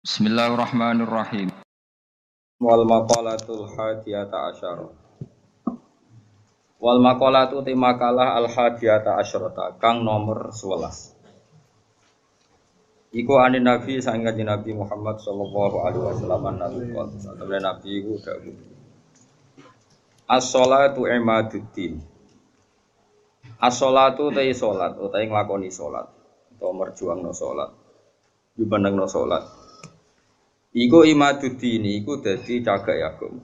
Bismillahirrahmanirrahim. Wal maqalatul hadiyata asyara. Wal maqalatu ti makalah al hadiyata asyarata kang nomor 11. Iku anin Nabi sang Kanjeng Nabi Muhammad sallallahu alaihi wasallam nabi qol. Satune Nabi iku dawuh. As-shalatu imaduddin. As-shalatu ta salat utawa nglakoni salat utawa merjuangno salat. Jumenengno salat. Iku imaduddin iku dadi cagak agama.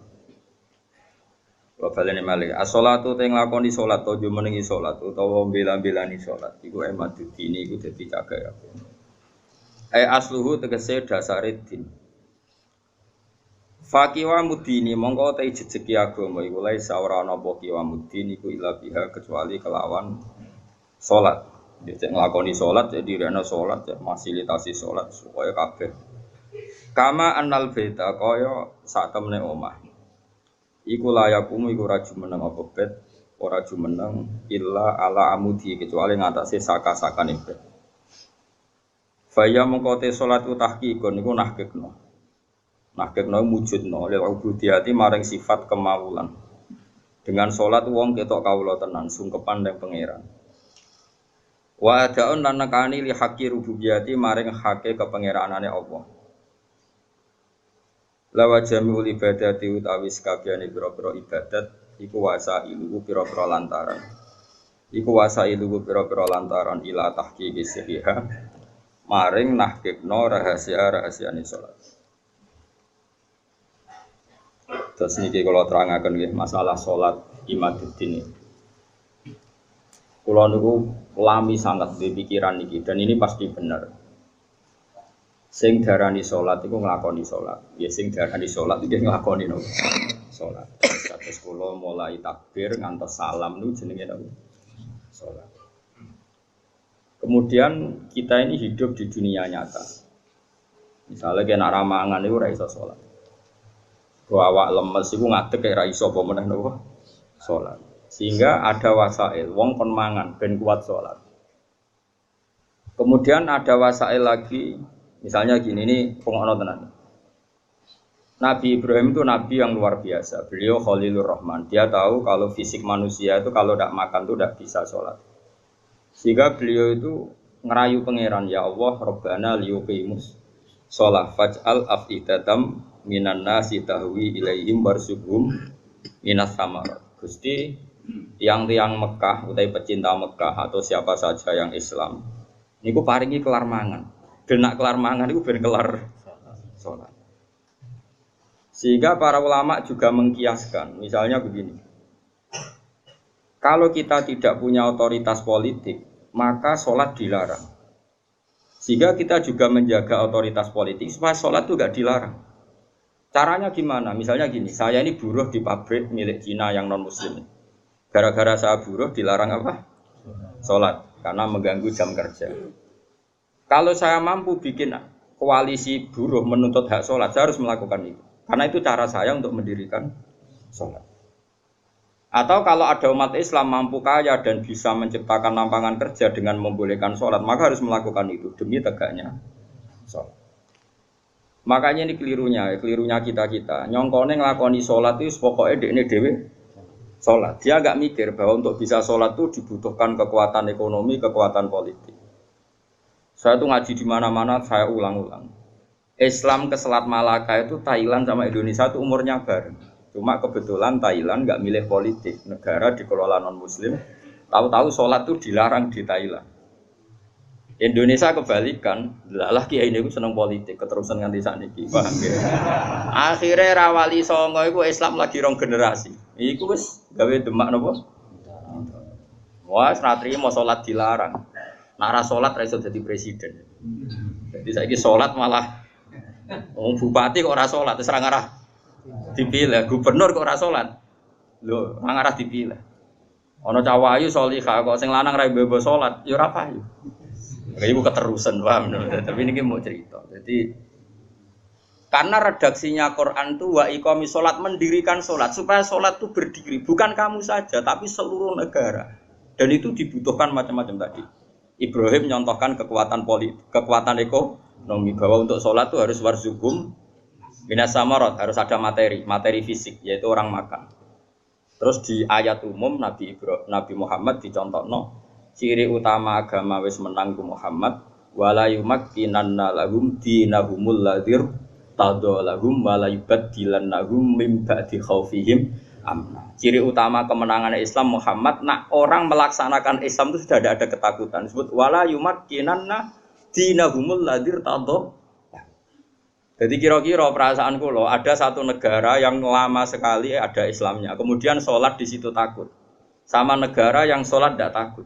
Wa balene malih as-shalatu te nglakoni salat utawa jumenengi salat utawa mbela-mbelani salat iku imaduddin iku dadi cagak agama. Asluhu tegese dasare din. Fakiwa mudini mongko te jejeki agama iku lae ora ana apa kiwa mudini iku ila biha kecuali kelawan salat. Dicek nglakoni salat jadi rene salat ya fasilitasi salat supaya kabeh. Kama annal baita kaya sak temene omah. Iku layakumu iku ora jumeneng apa bet, ora jumeneng illa ala amudi kecuali ngatasé saka-sakane bet. Faya mongko te salat tahqiqon niku nahqiqno. Nahqiqno wujudno lil ubudiyati maring sifat kemawulan. Dengan salat wong ketok kawula tenan sungkepan ning pangeran. Wa adaun lan nekani li haqqi rububiyati maring hake kepengeranane Allah. Lawa jami'ul ibadati utawi sakabehane pira-pira ibadat iku wasailu pira-pira lantaran. Iku wasailu pira-pira lantaran ila tahqiqi sihha maring nahqiqno rahasia-rahasiane salat. Terus niki kula terangaken nggih masalah salat imaduddin. Kula niku lami sangat di pikiran niki dan ini pasti benar. Sing darani salat iku nglakoni salat. Ya sing darani salat iki nglakoni no. Salat. Terus kula mulai takbir ngantos salam niku jenenge napa? Salat. Kemudian kita ini hidup di dunia nyata. Misalnya kena ramangan itu ora iso salat. Kok awak lemes iku ngadeg kaya ora iso apa meneh napa? Salat. Sehingga ada wasail wong kon mangan ben kuat salat. Kemudian ada wasail lagi, misalnya gini ini pengono tenan. Nabi Ibrahim itu nabi yang luar biasa. Beliau Khalilur Rahman. Dia tahu kalau fisik manusia itu kalau tidak makan itu tidak bisa sholat. Sehingga beliau itu ngerayu pangeran, ya Allah Rabbana liyuqimus sholat faj'al af'idatam minan nasi tahwi ilaihim warzuqhum minas samarat. Gusti tiang-tiang Mekah utawi pecinta Mekah atau siapa saja yang Islam niku paringi kelar mangan. Genak kelar mangan niku ben kelar sholat. Sehingga para ulama juga mengkiaskan, misalnya begini. Kalau kita tidak punya otoritas politik, maka sholat dilarang. Sehingga kita juga menjaga otoritas politik supaya sholat itu tidak dilarang. Caranya gimana? Misalnya gini, saya ini buruh di pabrik milik Cina yang non-muslim. Gara-gara saya buruh dilarang apa? Sholat, karena mengganggu jam kerja. Kalau saya mampu bikin koalisi buruh menuntut hak sholat, saya harus melakukan itu. Karena itu cara saya untuk mendirikan sholat. Atau kalau ada umat Islam mampu kaya dan bisa menciptakan lapangan kerja dengan membolehkan sholat, maka harus melakukan itu demi tegaknya sholat. Makanya ini kelirunya kita. Nyongkone ngelakoni sholat itu pokoknya dekne dewe sholat. Dia agak mikir bahwa untuk bisa sholat itu dibutuhkan kekuatan ekonomi, kekuatan politik. Saya tuh ngaji di mana-mana, saya ulang-ulang. Islam ke Selat Malaka itu Thailand sama Indonesia itu umurnya bareng. Cuma kebetulan Thailand nggak milih politik, negara dikelola non-Muslim. Tahu-tahu sholat itu dilarang di Thailand. Indonesia kebalikan, lah kiai ini seneng politik, keterusan nganti sakniki, paham ya? Akhirnya rawali songo itu Islam lagi rong generasi. Iku wis gawe demak napa? Wah, ratri mau sholat dilarang. Nara sholat ra iso dadi presiden. Jadi saiki sholat malah bupati kok ora sholat, terus ora ngarah dipilih, gubernur kok ora sholat. Lho, ora ngarah dipilih. Ana cawayu sholihah kok sing lanang ra mbebo sholat, ya ora payu. Iku keterusan, paham. Tapi ini mau cerita. Jadi karena redaksinya Quran itu wa iqamis sholat, mendirikan sholat supaya sholat itu berdiri, bukan kamu saja tapi seluruh negara. Dan itu dibutuhkan macam-macam tadi. Ibrahim nyontohkan kekuatan politik, kekuatan nomi bahwa untuk sholat itu harus warzukum minas samarot, harus ada materi fisik, yaitu orang makan. Terus di ayat umum Nabi Muhammad dicontohno ciri utama agama wis menang ku Muhammad wala yumakkinanna lahum dinahumul ladzir tadallahum wala yubaddilannahum min ba'di khaufihim amna. Ciri utama kemenangan Islam Muhammad, nak orang melaksanakan Islam itu sudah ada ketakutan. Disebut wala yumakkinanna dinahumul ladzir tadallahum. Jadi kira-kira perasaan kula ada satu negara yang lama sekali ada Islamnya, kemudian sholat di situ takut, sama negara yang sholat tidak takut.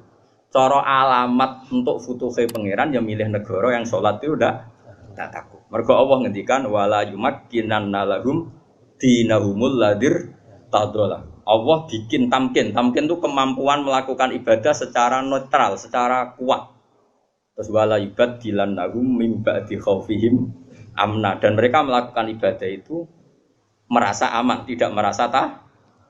Cara alamat untuk futuhe pangeran yang milih negara yang sholat itu tidak takut. Mergo Allah ngendikan wala yumakkinanna lahum dinahumul ladzir tadallah. Allah bikin tamkin itu kemampuan melakukan ibadah secara netral, secara kuat. Terus wala yubaddilannahum min ba'di khaufihim amna, dan mereka melakukan ibadah itu merasa aman, tidak merasa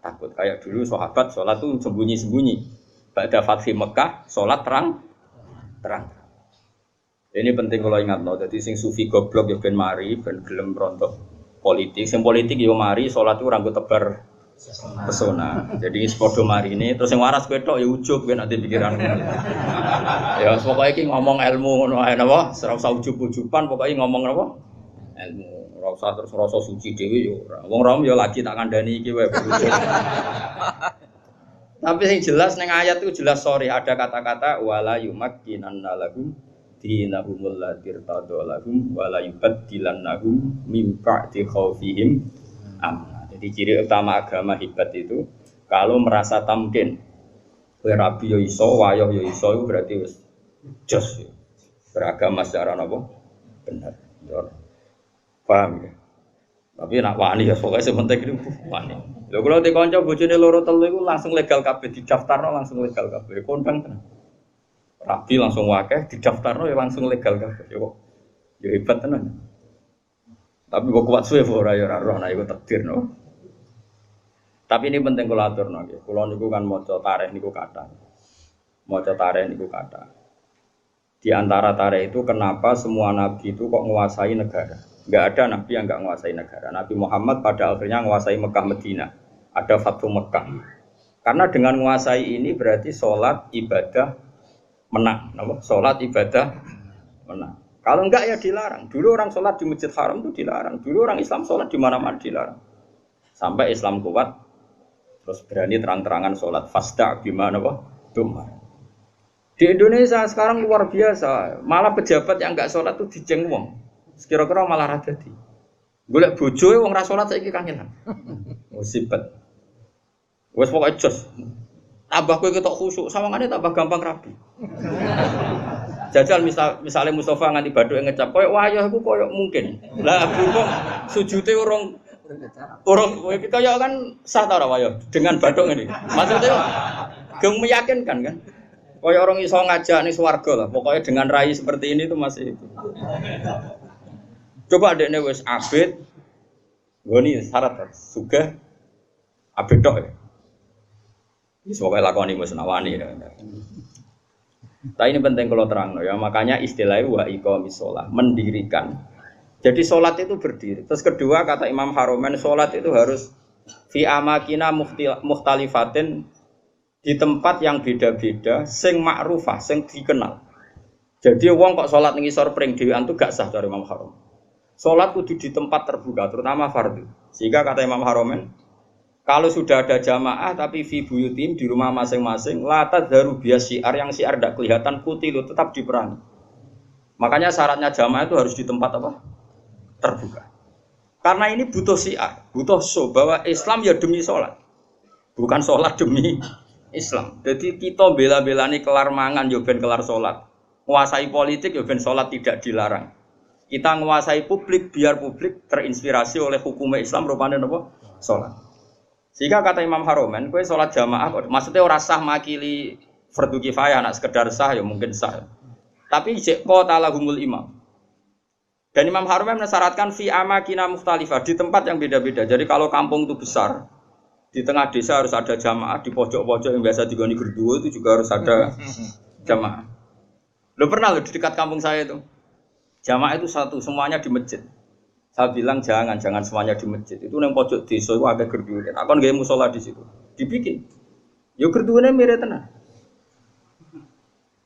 takut. Kayak dulu sahabat sholat itu sembunyi-sembunyi. Pada Fathi Mekah sholat terang. Ini penting kalau ingat loh. Jadi sing sufi goblok ya ben mari, ben gelem rontok politik. Sing politik yo mari sholat itu ranggo tebar pesona. Jadi sepodo mari ini terus yang waras kowe tok ya ujug kowe nanti pikiran. Ya pokoke iki ngomong ilmu ngono ae napa, ora usah ujug-ujuban, pokoke ngomong napa? Ilmu. Ora usah terus rasa suci dhewe yo ora. Wong rom yo lagi tak kandhani iki wae. Tapi yang jelas ning ayat itu jelas ada kata-kata wala yumakkinanna lahum dinahumul ladzir tadallahum wala yubaddilannahum min ba'di khaufihim amna. Jadi ciri utama agama hebat itu kalau merasa tamkin. Kowe rabi yo iso, wayah yo iso, itu berarti wis jos. Beragama secara napa? Benar. Paham ya? Tapi nak wani ya pokoknya sementing itu wani. Lho kalau di kanca bojone loro telu iku langsung legal kabeh didaftarno langsung legal kabeh. Kondang tenan. Rabi langsung wakeh didaftarno ya langsung legal kabeh. Yo hebat tenan. Tapi kok kuat suwe ora ya ora roh nek iku takdir no. Tapi ini penting kula aturno nggih. Kula niku kan maca tarikh niku kathah. Maca tarikh niku kathah. Di antara tarikh itu kenapa semua nabi itu kok menguasai negara? Enggak ada nabi yang enggak menguasai negara. Nabi Muhammad pada akhirnya menguasai Mekah Madinah. Ada Fathu Mekah. Karena dengan menguasai ini berarti sholat ibadah menang. Sholat ibadah menang. Kalau enggak ya dilarang. Dulu orang sholat di Masjid Haram itu dilarang. Dulu orang Islam sholat di mana-mana dilarang. Sampai Islam kuat, terus berani terang-terangan sholat fasda gimana Dumar. Di Indonesia sekarang luar biasa. Malah pejabat yang enggak sholat itu dijeng wong. Kira-kira malah rada di. Golek bojoe wong ra salat saiki kangenan. Musibet. Wes pokoke jos. Tambah kowe ketok khusuk, sawangane tambah gampang rabi. Jajal misalnya Mustafa nganti badhuke ngecap koyo wayah iku koyo mungkin. Lah kok sujute urung kaya kan sah ta ora wayah dengan badhuk ngene. Maksudnya geng meyakinkan kan. Koyo orang iso ngajak ning swarga lah. Pokoknya dengan rai seperti ini itu masih itu. Coba adekne wis abid, ngoni syarat sugih abid tok ya. Wis pokoke lakoni wis nawani ya. Tapi ini penting kalau terangno ya, makanya istilahnya wa iqamis shalah, mendirikan. Jadi salat itu berdiri. Terus kedua kata Imam Haromen salat itu harus fi amakina mukhtalifatin, di tempat yang beda-beda sing ma'rufah, sing dikenal. Jadi wong kok salat ning isor pring dhewean tuh gak sah dari Imam Harom. Sholat kudu di tempat terbuka, terutama fardu. Sehingga kata Imam Haromen, kalau sudah ada jamaah tapi fi buyutim di rumah masing-masing, la tadharu bias syiar yang syiar tidak kelihatan putih itu tetap diperangi. Makanya syaratnya jamaah itu harus di tempat apa? Terbuka. Karena ini butuh syiar, butuh show bahwa Islam ya demi sholat, bukan sholat demi Islam. Jadi kita bela-belani kelar mangan ya ben kelar sholat, menguasai politik ya ben sholat tidak dilarang. Kita menguasai publik biar publik terinspirasi oleh hukum Islam rupanya apa? Salat. Sehingga kata Imam Haromen, kowe salat jamaah maksudnya ora sah makili fardu kifayah, nak sekedar sah ya mungkin sah. Tapi jek qatalahumul imam. Dan Imam Haromen mensyaratkan fi amakina mukhtalifah, di tempat yang beda-beda. Jadi kalau kampung itu besar, di tengah desa harus ada jamaah, di pojok-pojok yang biasa digoni gerduwo itu juga harus ada jamaah. Lo pernah lo di dekat kampung saya itu? Jamaah itu satu, semuanya di masjid. Saya bilang jangan semuanya di masjid. Itu yang pojok desa itu agak gerduwe. Aku nggak musola di situ. Dibikin. Yo gerduwe mirip tenan.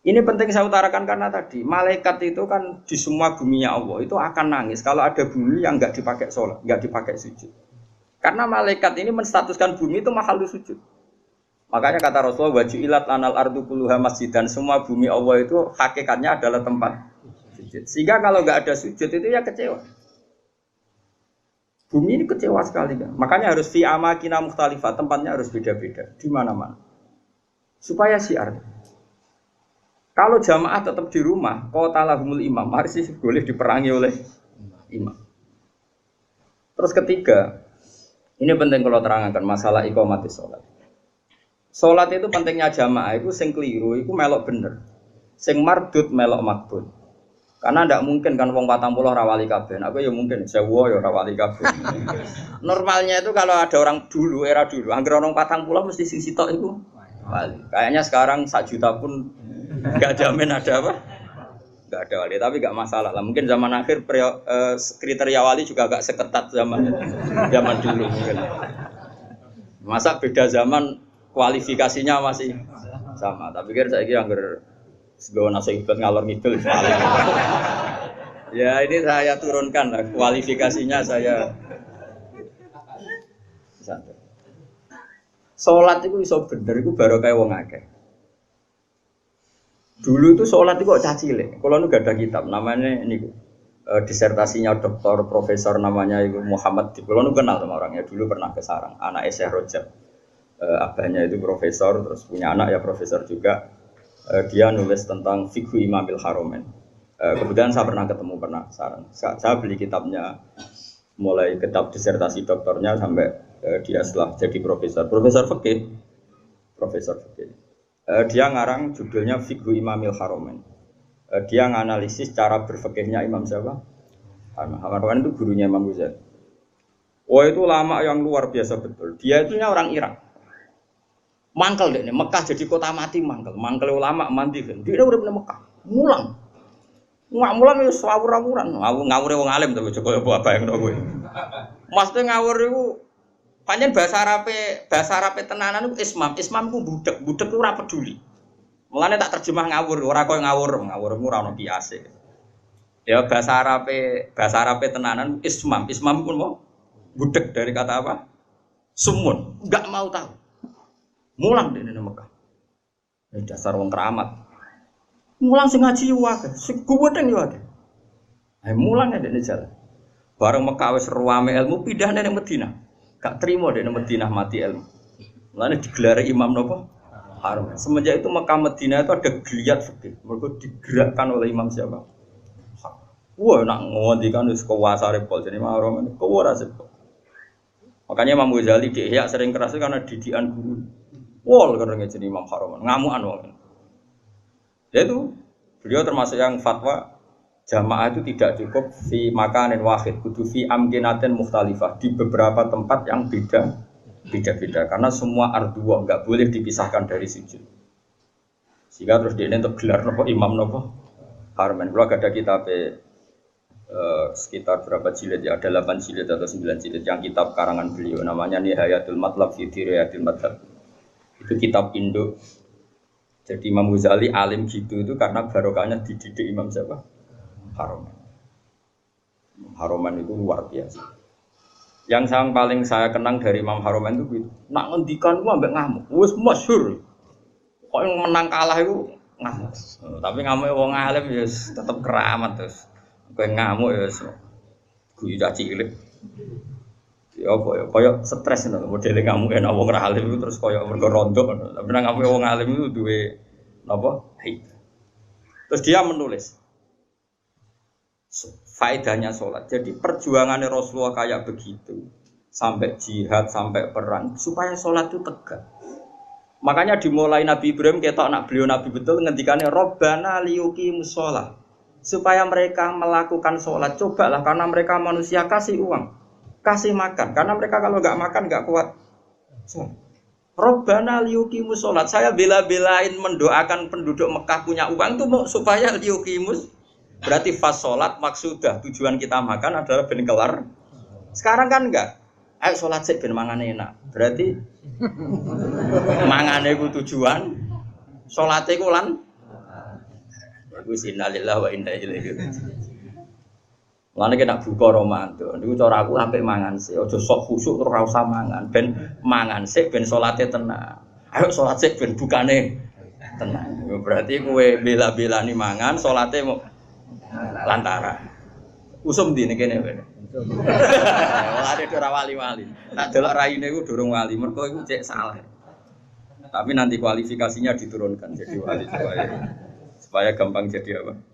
Ini penting saya utarakan karena tadi malaikat itu kan di semua buminya Allah itu akan nangis kalau ada bumi yang nggak dipakai sholat, nggak dipakai sujud. Karena malaikat ini menstatuskan bumi itu makhluk sujud. Makanya kata Rasulullah wajilat lanal ardu kulluha masjid, dan semua bumi Allah itu hakikatnya adalah tempat sujud. Sehingga kalau nggak ada sujud itu ya kecewa. Bumi ini kecewa sekali kan. Makanya harus fi amakina mukhtalifah, tempatnya harus beda-beda di mana-mana. Supaya syiar. Kalau jamaah tetap di rumah, qatalahumul imam, harus boleh diperangi oleh imam. Terus ketiga, ini penting kalau terangkan masalah iqamatis sholat. Sholat itu pentingnya jamaah itu sing keliru, itu melok bener. Sing mardud melok makbul. Karena tidak mungkin kan wong 40 rawali kabeh. Aku ya mungkin sewu ya rawali kabeh. Normalnya itu kalau ada orang dulu, era dulu, angger orang 40 mesti sing sitok itu wali. Kayaknya sekarang 1 juta pun enggak jamin ada apa? Enggak ada wali, tapi enggak masalah lah. Mungkin zaman akhir kriteria wali juga enggak seketat zaman dulu mungkin. Masa beda zaman kualifikasinya masih sama. Tapi kira saya kira anggar segawa nasihat ngalor ngidul. Ya ini saya turunkan lah kualifikasinya saya. Santai. Sholat itu iso bener itu baru kayak wong akeh. Dulu itu sholat itu kok cacile. Kalau nu gak ada kitab namanya ini disertasinya doktor profesor namanya itu Muhammad. Kalau nu kenal sama orangnya dulu pernah ke Sarang. Anak Syekh Rojab. Abahnya itu profesor terus punya anak ya profesor juga. Dia nulis tentang fikhu Imamil Haromen. Kemudian saya pernah ketemu Sarang. Saya beli kitabnya mulai kitab disertasi doktornya sampai dia setelah jadi profesor fikih. Dia ngarang judulnya Fikhu Imamil Haromen. Dia nganalisis cara berfikihnya Imam siapa? Haromen itu gurunya Imam Ghazali. Wah itu lama yang luar biasa betul. Dia itu orang Irak. Mangkel deh, Mekah jadi kota mati mangkel. Mangkel ulama mandi kan. Dia udah pernah Mekah. Mulang ya sawur-sawuran. Ngawure wong alim to coba apa yang kowe. Maksudnya ngawur itu pancen bahasa Arabe tenanan iku ismam ku budek ku ora peduli. Mulane tak terjemah ngawur, ora koyo ngawurmu ora ono kiase. Ya bahasa Arabe tenanan ismam pun mau budek dari kata apa? Sumun, enggak mau tahu. Mulang di Mekah. Ini dasar wong keramat. Mulang sing ngaji wae, sing gudeng yo akeh. Mulang ya dene jalan. Bareng Mekah wis ruame ilmu pindah nang Madinah. Gak terima deh Madinah mati ilmu. Mulane digelar imam napa? Haram. Semenjak itu Mekah Madinah itu ada geliat fikih. Mergo digerakkan oleh imam siapa? Wah, nak ngondikan wis kuwasa repol jadi mahram kok ora sepol. Makanya Imam Ghazali di Ihya sering keras karena didikan guru. Wol karena jadi imam haram. Ngamukan wong. Yaitu beliau termasuk yang fatwa jamaah itu tidak cukup fi makanin wahid, kudu fi amkinatin mukhtalifah di beberapa tempat yang beda-beda karena semua ardua enggak boleh dipisahkan dari sujud. Sehingga terus dia untuk gelar nopo imam nopo Harman. Kalau ada kitab sekitar berapa jilid ya, ada 8 jilid atau 9 jilid yang kitab karangan beliau namanya Nihayatul Matlab fi Dirayatil Madhab. Itu kitab Indo. Jadi Imam Ghazali alim gitu itu karena barokahnya dididik Imam siapa? Haroman. Haroman itu luar biasa. Yang paling saya kenang dari Imam Haroman itu gitu. Nak ngendikan gua ambek ngamuk. Wis masyhur. Kok yang menang kalah itu ngamuk. Tapi ngamuk wong alim ya tetep keramat terus. Kowe ngamuk ya guyu cilik. Ya apa ya koyo stres ngono modele ngamuk enak wong ora alim itu terus koyo mergo rondo. Tapi nang ngamuk wong alim itu duwe napa? Terus dia menulis faedahnya sholat. Jadi perjuangannya Rasulullah kayak begitu sampai jihad, sampai perang supaya sholat itu tegak. Makanya dimulai Nabi Ibrahim ketok anak beliau Nabi betul ngendikannya Rabbana liyuqimus sholat supaya mereka melakukan sholat. Cobalah karena mereka manusia kasih uang, kasih makan karena mereka kalau nggak makan nggak kuat. Rabbana liyuqimus sholat. Saya bela-belain mendoakan penduduk Mekah punya uang itu supaya liyuqimus Berarti fas sholat maksudah tujuan kita makan adalah ben kelar. Sekarang kan enggak. Ayo sholat sik ben mangane enak. Berarti mangane ku tujuan, sholate ku lan iku innalillahi wa inna ilaihi raji'un. Lane kena buka Ramadan. Niku cara aku sampe mangan sik, aja sok khusuk terus ora usah mangan. Ben mangan sik ben salate tenang. Ayo salat sik ben bukane tenang. Berarti kowe bela-belani mangan, salate mau lantaran. Usum ndi nek kene kowe. Lane ora wali-wali. Tak delok raine iku durung wali, mergo iku cek salah. Tapi nanti kualifikasinya diturunkan jadi wali supaya gampang jadi apa?